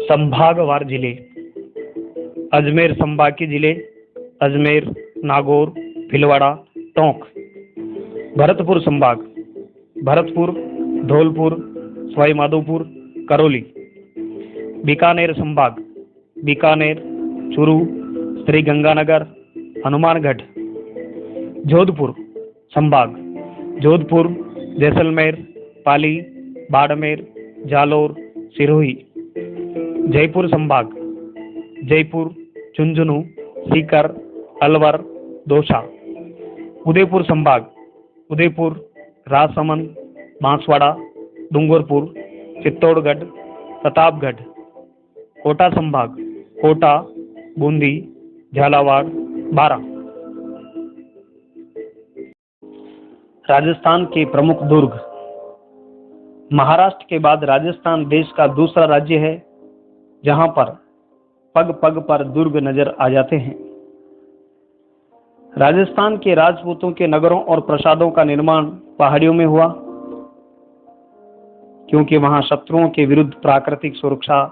संभागवार जिले: अजमेर संभाग के जिले अजमेर, नागौर, भीलवाड़ा, टोंक। भरतपुर संभाग: भरतपुर, धौलपुर, सवाई माधोपुर, करौली। बीकानेर संभाग: बीकानेर, चूरू, श्रीगंगानगर, हनुमानगढ़। जोधपुर संभाग: जोधपुर, जैसलमेर, पाली, बाड़मेर, जालोर, सिरोही। जयपुर संभाग: जयपुर, झुंझुनू, सीकर, अलवर, दौसा। उदयपुर संभाग: उदयपुर, राजसमंद, बांसवाड़ा, डूंगरपुर, चित्तौड़गढ़, प्रतापगढ़। कोटा संभाग: कोटा, बूंदी, झालावाड़, बारा। राजस्थान के प्रमुख दुर्ग: महाराष्ट्र के बाद राजस्थान देश का दूसरा राज्य है जहां पर पग पग पर दुर्ग नजर आ जाते हैं। राजस्थान के राजपूतों के नगरों और प्रासादों का निर्माण पहाड़ियों में हुआ, क्योंकि वहां शत्रुओं के विरुद्ध प्राकृतिक सुरक्षा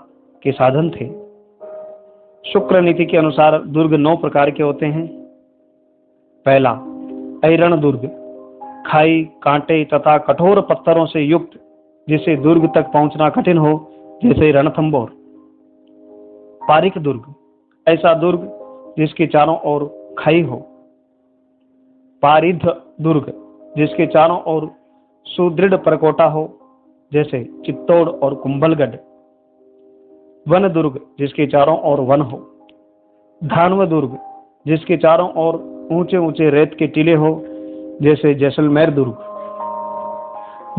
के साधन थे। शुक्र नीति के अनुसार दुर्ग 9 प्रकार के होते हैं। पहला, ऐरण दुर्ग, खाई, कांटे तथा कठोर पत्थरों से युक्त, जिसे दुर्ग तक पहुंचना कठिन हो, जैसे रणथंभौर। पारिक दुर्ग, ऐसा दुर्ग जिसके चारों ओर खाई हो। पारिध दुर्ग, जिसके चारों ओर सुदृढ़ परकोटा हो, जैसे चित्तौड़ और कुंभलगढ़। वन दुर्ग, जिसके चारों ओर वन हो। धानव दुर्ग, जिसके चारों ओर ऊंचे ऊंचे रेत के टीले हो, जैसे जैसलमेर दुर्ग।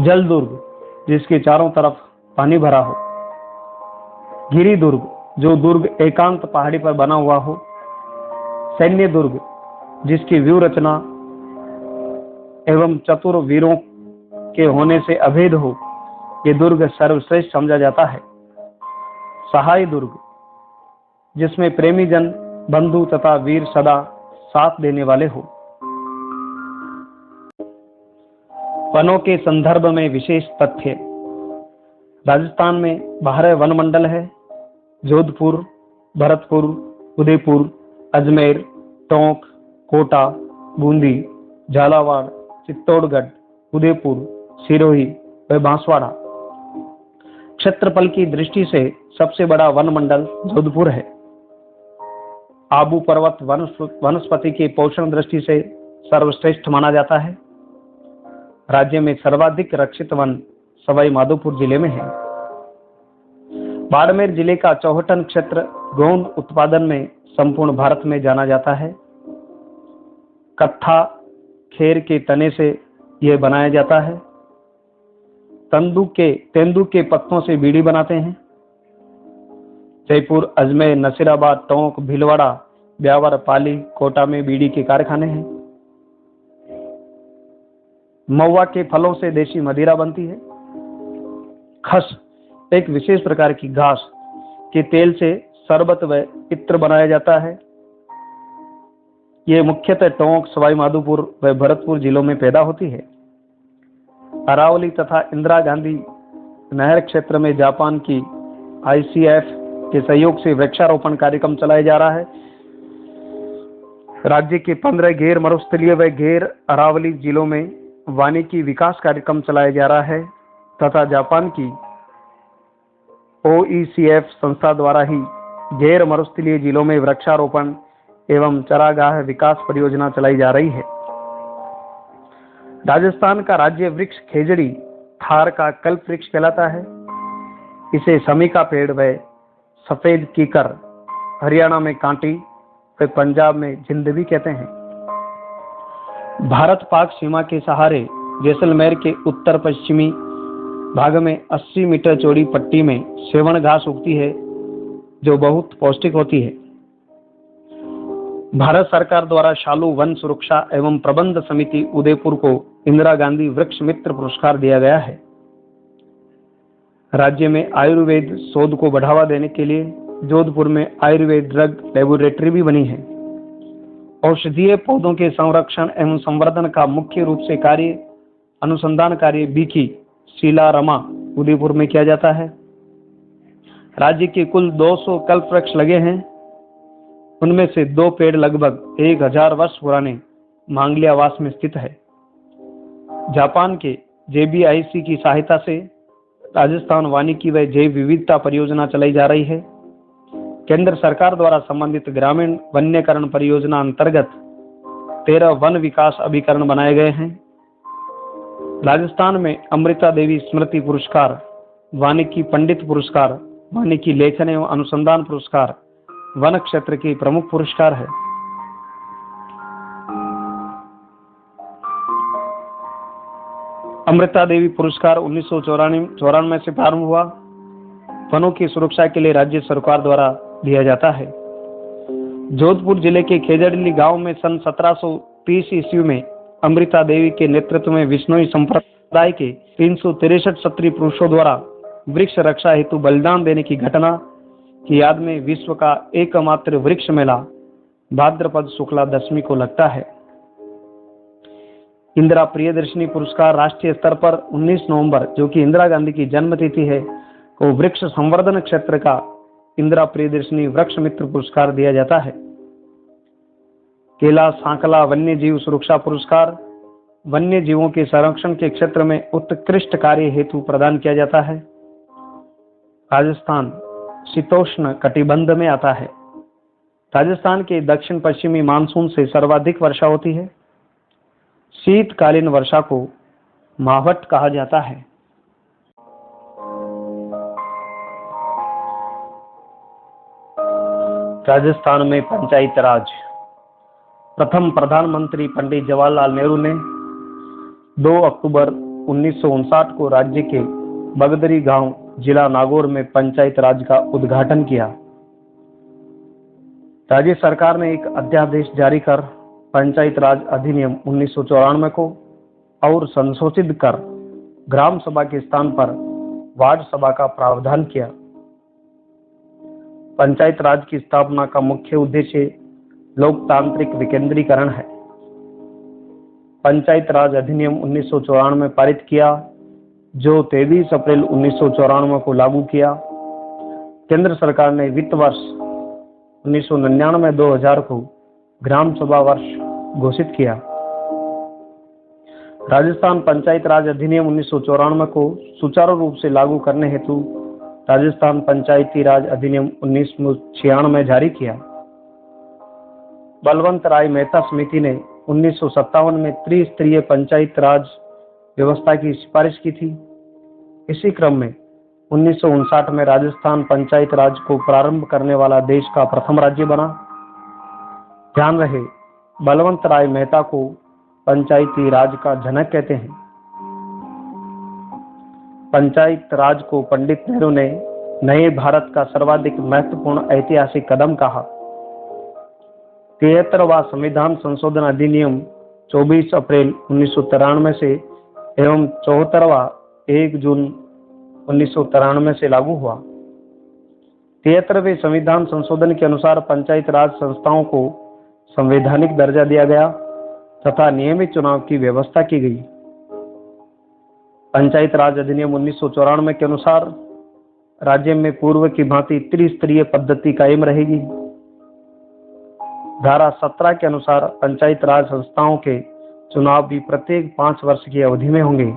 जल दुर्ग, जिसके चारों तरफ पानी भरा हो। गिरी दुर्ग, जो दुर्ग एकांत पहाड़ी पर बना हुआ हो। सैन्य दुर्ग, जिसकी व्यूह रचना एवं चतुर वीरों के होने से अभेद हो, ये दुर्ग सर्वश्रेष्ठ समझा जाता है। सहाय दुर्ग, जिसमें प्रेमी जन, बंधु तथा वीर सदा साथ देने वाले हो। वनों के संदर्भ में विशेष तथ्य: राजस्थान में 12 वन मंडल है। जोधपुर, भरतपुर, उदयपुर, अजमेर, टोंक, कोटा, बूंदी, झालावाड़, चित्तौड़गढ़, उदयपुर, सिरोही व बांसवाड़ा। क्षेत्रफल की दृष्टि से सबसे बड़ा वन मंडल जोधपुर है। आबू पर्वत वनस्पति की पोषण दृष्टि से सर्वश्रेष्ठ माना जाता है। राज्य में सर्वाधिक रक्षित वन सवाई माधोपुर जिले में है। बाड़मेर जिले का चौहटन क्षेत्र गोंद उत्पादन में संपूर्ण भारत में जाना जाता है। कत्था खेर के तने से यह बनाया जाता है। तेंदू के पत्तों से बीड़ी बनाते हैं। जयपुर, अजमेर, नसीराबाद, टोंक, भीलवाड़ा, ब्यावर, पाली, कोटा में बीड़ी के कारखाने हैं। महुआ के फलों से देशी मदिरा बनती है। खस, एक विशेष प्रकार की घास के तेल से शरबत व इत्र बनाया जाता है। ये मुख्यतः टोंक, सवाई माधोपुर व भरतपुर जिलों में पैदा होती है। अरावली तथा इंदिरा गांधी नहर क्षेत्र में जापान की ICF के सहयोग से वृक्षारोपण कार्यक्रम चलाया जा रहा है। राज्य के 15 गैर मरुस्थलीय व गैर अरावली जिलों में वानिकी विकास कार्यक्रम चलाया जा रहा है तथा जापान की OECF संस्था द्वारा ही गैर मरुस्थलीय जिलों में वृक्षारोपण एवं चरागाह विकास परियोजना चलाई जा रही है। राजस्थान का राज्य वृक्ष खेजड़ी थार का कल्प वृक्ष कहलाता है। इसे समी का पेड़ व सफेद कीकर, हरियाणा में कांटी व पंजाब में जिंद भी कहते हैं। भारत पाक सीमा के सहारे जैसलमेर के उत्तर पश्चिमी भाग में 80 मीटर चौड़ी पट्टी में सेवण घास उगती है, जो बहुत पौष्टिक होती है। भारत सरकार द्वारा शालू वन सुरक्षा एवं प्रबंध समिति उदयपुर को इंदिरा गांधी वृक्ष मित्र पुरस्कार दिया गया है। राज्य में आयुर्वेद शोध को बढ़ावा देने के लिए जोधपुर में आयुर्वेद ड्रग लेबोरेटरी भी बनी है। औषधीय पौधों के संरक्षण एवं संवर्धन का मुख्य रूप से अनुसंधान कार्य बीकी शीला रमा उदयपुर में किया जाता है। राज्य के कुल 200 कल्प वृक्ष लगे हैं। उनमें से 2 पेड़ लगभग 1000 वर्ष पुराने मांगली आवास में स्थित है। जापान के JBIC की सहायता से राजस्थान वानिकी व जैव विविधता परियोजना चलाई जा रही है। केंद्र सरकार द्वारा संबंधित ग्रामीण वन्यकरण परियोजना अंतर्गत 13 वन विकास अभिकरण बनाए गए हैं। राजस्थान में अमृता देवी स्मृति पुरस्कार, वानिकी पंडित पुरस्कार, वानिकी लेखन एवं अनुसंधान पुरस्कार वन क्षेत्र के प्रमुख पुरस्कार है। अमृता देवी पुरस्कार 1994 से प्रारंभ हुआ। वनों की सुरक्षा के लिए राज्य सरकार द्वारा दिया जाता है। जोधपुर जिले के खेजड़ली गांव में सन 1730 ईस्वी में अमृता देवी के नेतृत्व में विश्नोई संप्रदाय के 363 क्षत्रिय पुरुषों द्वारा वृक्ष रक्षा हेतु बलिदान देने की घटना की याद में विश्व का एकमात्र वृक्ष मेला भाद्रपद शुक्ला दशमी को लगता है। इंदिरा प्रियदर्शनी पुरस्कार राष्ट्रीय स्तर पर 19 नवंबर, जो कि इंदिरा गांधी की जन्मतिथि है, को वृक्ष संवर्धन क्षेत्र का इंदिरा प्रियदर्शनी वृक्ष मित्र पुरस्कार दिया जाता है। केला सांकला वन्य जीव सुरक्षा पुरस्कार वन्य जीवों के संरक्षण के क्षेत्र में उत्कृष्ट कार्य हेतु प्रदान किया जाता है। राजस्थान शीतोष्ण कटिबंध में आता है। राजस्थान के दक्षिण पश्चिमी मानसून से सर्वाधिक वर्षा होती है। शीतकालीन वर्षा को मावठ कहा जाता है। राजस्थान में पंचायत राज। प्रथम प्रधानमंत्री पंडित जवाहरलाल नेहरू ने 2 अक्टूबर 1959 को राज्य के बगदरी गांव जिला नागौर में पंचायत राज का उद्घाटन किया। राज्य सरकार ने एक अध्यादेश जारी कर पंचायत राज अधिनियम 1994 को और संशोधित कर ग्राम सभा के स्थान पर वार्ड सभा का प्रावधान किया। पंचायत राज की स्थापना का मुख्य उद्देश्य लोकतांत्रिक विकेंद्रीकरण है। पंचायत राज अधिनियम 1994 में पारित किया, जो 23 अप्रैल 1994 को लागू किया। केंद्र सरकार ने वित्त वर्ष 1999-2000 को ग्राम सभा वर्ष घोषित किया। राजस्थान पंचायत राज अधिनियम 1994 को सुचारू रूप से लागू करने हेतु राजस्थान पंचायती राज अधिनियम 1996 में जारी किया। बलवंत राय मेहता समिति ने 1957 में त्रिस्तरीय पंचायत राज व्यवस्था की सिफारिश की थी। इसी क्रम में 1959 में राजस्थान पंचायत राज को प्रारंभ करने वाला देश का प्रथम राज्य बना। ध्यान रहे, बलवंत राय मेहता को पंचायती राज का जनक कहते हैं। पंचायत राज को पंडित नेहरू ने नए भारत का सर्वाधिक महत्वपूर्ण ऐतिहासिक कदम कहा। 73वां संविधान संशोधन अधिनियम 24 अप्रैल 1993 से एवं 74वां 1 जून 1993 से लागू हुआ। 73वें संविधान संशोधन के अनुसार पंचायत राज संस्थाओं को संवैधानिक दर्जा दिया गया तथा नियमित चुनाव की व्यवस्था की गई। पंचायत राज अधिनियम 1994 के अनुसार राज्य में पूर्व की भांति त्रिस्तरीय पद्धति कायम रहेगी। धारा 17 के अनुसार पंचायत राज संस्थाओं के चुनाव भी प्रत्येक 5 वर्ष की अवधि में होंगे।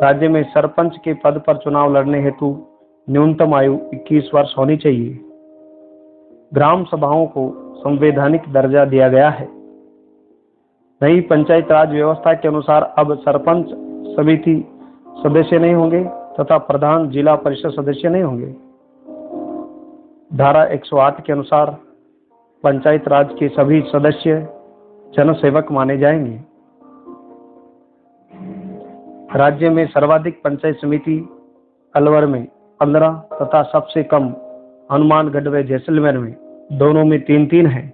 राज्य में सरपंच के पद पर चुनाव लड़ने हेतु न्यूनतम आयु 21 वर्ष होनी चाहिए। ग्राम सभाओं को संवैधानिक दर्जा दिया गया है। नई पंचायत राज व्यवस्था के अनुसार अब सरपंच समिति सदस्य नहीं होंगे तथा प्रधान जिला परिषद सदस्य नहीं होंगे। धारा 108 के अनुसार पंचायत राज के सभी सदस्य जनसेवक माने जाएंगे। राज्य में सर्वाधिक पंचायत समिति अलवर में 15 तथा सबसे कम हनुमानगढ़ व जैसलमेर में दोनों में 3-3 है।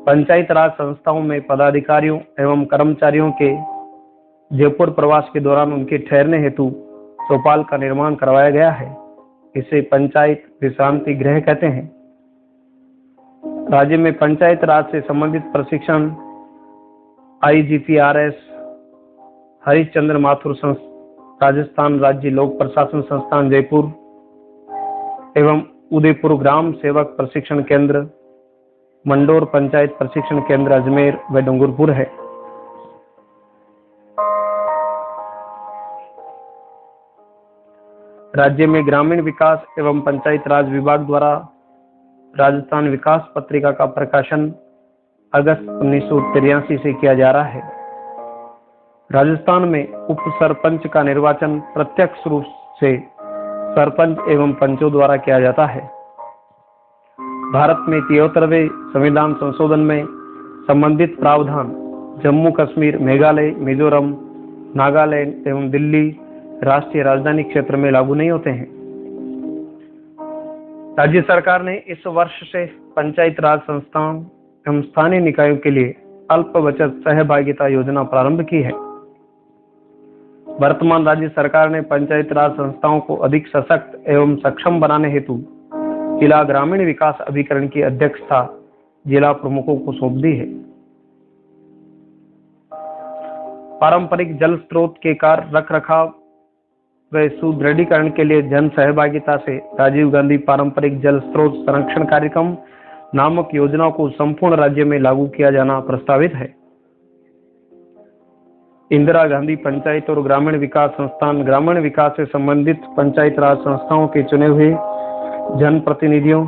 पंचायत राज संस्थाओं में पदाधिकारियों एवं कर्मचारियों के जयपुर प्रवास के दौरान उनके ठहरने हेतु चौपाल का निर्माण करवाया गया है। इसे पंचायत विश्रांति गृह कहते हैं। राज्य में पंचायत राज से संबंधित प्रशिक्षण IGPRS हरिश्चंद्र माथुर राजस्थान राज्य लोक प्रशासन संस्थान जयपुर एवं उदयपुर ग्राम सेवक प्रशिक्षण केंद्र, मंडोर पंचायत प्रशिक्षण केंद्र अजमेर व डूंगरपुर है। राज्य में ग्रामीण विकास एवं पंचायत राज विभाग द्वारा राजस्थान विकास पत्रिका का प्रकाशन अगस्त 1983 से किया जा रहा है। राजस्थान में उप सरपंच का निर्वाचन प्रत्यक्ष रूप से सरपंच एवं पंचों द्वारा किया जाता है। भारत में 73वें संविधान संशोधन में संबंधित प्रावधान जम्मू कश्मीर, मेघालय, मिजोरम, नागालैंड एवं दिल्ली राष्ट्रीय राजधानी क्षेत्र में लागू नहीं होते हैं। राज्य सरकार ने इस वर्ष से पंचायत राज संस्थाओं एवं स्थानीय निकायों के लिए अल्प बचत सहभागिता योजना प्रारंभ की है। वर्तमान राज्य सरकार ने पंचायत राज संस्थाओं को अधिक सशक्त एवं सक्षम बनाने हेतु जिला ग्रामीण विकास अभिकरण की अध्यक्षता जिला प्रमुखों को सौंप दी है। पारंपरिक जल स्रोत के कार्य रख रखाव व सुदृढ़ीकरण के लिए जन सहभागिता से राजीव गांधी पारंपरिक जल स्रोत संरक्षण कार्यक्रम नामक योजना को संपूर्ण राज्य में लागू किया जाना प्रस्तावित है। इंदिरा गांधी पंचायत और ग्रामीण विकास संस्थान ग्रामीण विकास से संबंधित पंचायत राज संस्थाओं के चुने हुए जनप्रतिनिधियों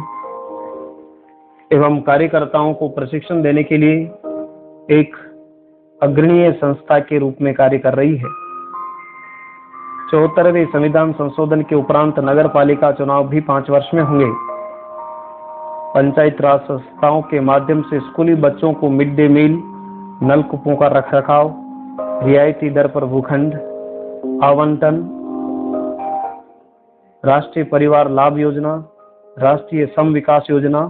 एवं कार्यकर्ताओं को प्रशिक्षण देने के लिए एक अग्रणीय संस्था के रूप में कार्य कर रही है। 74वें संविधान संशोधन के उपरांत नगर पालिका चुनाव भी 5 वर्ष में होंगे। पंचायत राज संस्थाओं के माध्यम से स्कूली बच्चों को मिड डे मील, नलकूपों का रखरखाव, रियायती दर पर भूखंड आवंटन, राष्ट्रीय परिवार लाभ योजना, राष्ट्रीय सम विकास योजना,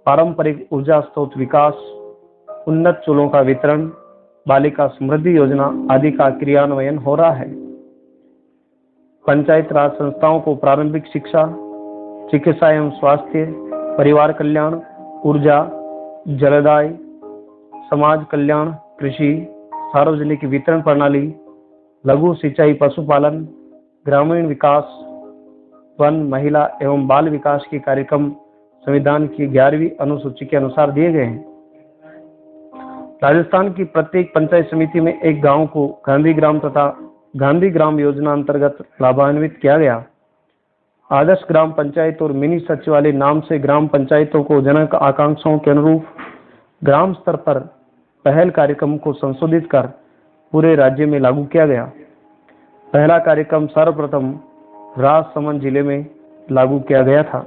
पारंपरिक ऊर्जा स्रोत विकास, उन्नत चूल्हों का वितरण, बालिका समृद्धि योजना आदि का क्रियान्वयन हो रहा है। पंचायत राज संस्थाओं को प्रारंभिक शिक्षा, चिकित्सा एवं स्वास्थ्य, परिवार कल्याण, ऊर्जा, जलदाय, समाज कल्याण, कृषि, सार्वजनिक वितरण प्रणाली, लघु सिंचाई, पशुपालन, ग्रामीण विकास, वन, महिला एवं बाल विकास के कार्यक्रम संविधान की 11वीं अनुसूची के अनुसार दिए गए हैं। राजस्थान की प्रत्येक पंचायत समिति में एक गांव को गांधी ग्राम तथा गांधी ग्राम योजना अंतर्गत लाभान्वित किया गया। आदर्श ग्राम पंचायत और मिनी सचिवालय नाम से ग्राम पंचायतों को जन आकांक्षाओं के अनुरूप ग्राम स्तर पर पहल कार्यक्रम को संशोधित कर पूरे राज्य में लागू किया गया। पहला कार्यक्रम सर्वप्रथम राजसमंद जिले में लागू किया गया था।